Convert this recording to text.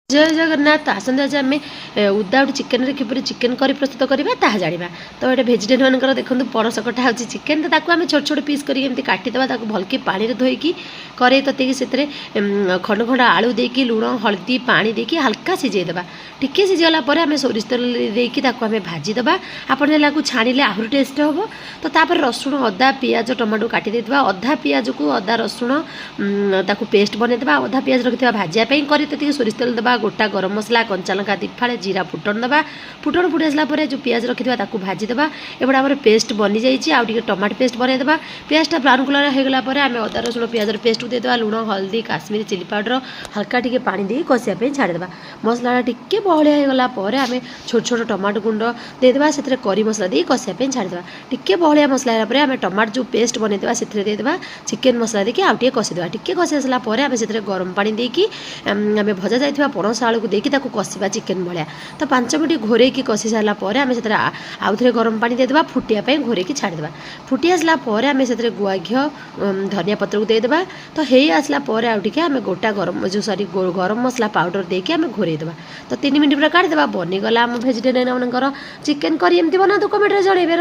जय जगन्नाथ आसते आज आम विदाउट चिकेन किपर चिकेन करी प्रस्तुत करवा ताहा जाना। तो ये भेजिटेरियन मानकर देखो पणस कटा हो चिकेन तो आम छोट छोट पीस करके काटिदेवा भलकी पानी धोईकी कड़े ततेक से खंड खंड आलू देकी लुण हलदी पानी देकी हल्का सिझेदेवा टिके सिझीगला आम सोरिष तेल देकी आम भाजीदेवा आपको छाणिले आहरी टेस्ट हम। तो तापर रसुण अदा पियाज टमाटो काटी देवा अधा पियाज को अदा रसुण ताकू पेस्ट बनईदेवा अधा पियाज रखिथा भाजापी करी तक सोरिष तेल देवा गोटा गरम मसला कंचा लंका दीफाड़े जीरा फुटण देवा फुटण फुटी आसला जो पियाज रखिथा ताकू भाजीदेवा एपटे आम पेस्ट बनी जाइए आउ टमाटो पेस्ट बनईदेवा पियाजटा ब्राउन कलर होगला आम अदा रसुण पियाज पेस्ट को देदेवा लुण हल्दी काश्मीरी चिली पाउडर हल्का टिके पानी दे कषापी छाड़देवा मसला टिके बहलिया होगला आम छोट छोट टमाटो गुंड देदेवा से करी मसला दे कषापी छाड़देवा टिके बहलिया मसला आम टमाटो जो पेस्ट बनईदेवा से देदेवा चिकेन मसला देके आउ टे कषिदेवा टिके कषि आसला आम से गरम पानी देकी आम भजा जाइए पणस आलू को देकी कषिबा चिकेन भाया। तो 5 मिनट घोरेकी कषि सारापर आम से आउ थे गरम पानी देदेवा फुटियापाई घोरेकी छाड़देवा फुटी आसला आम से गुआ घी धनिया पत्र को देदेवा। तो हे आसला आउ टे आम गोटा गरम जो सॉरी गरम मसला पाउडर देके आम घोरेदेवा। तो 3 मिनट पर काढ़ीदेवा बनीगला आम भेजिटेरियन मानकर चिकेन करी एमती बना तो कमेंट रे जणेबे।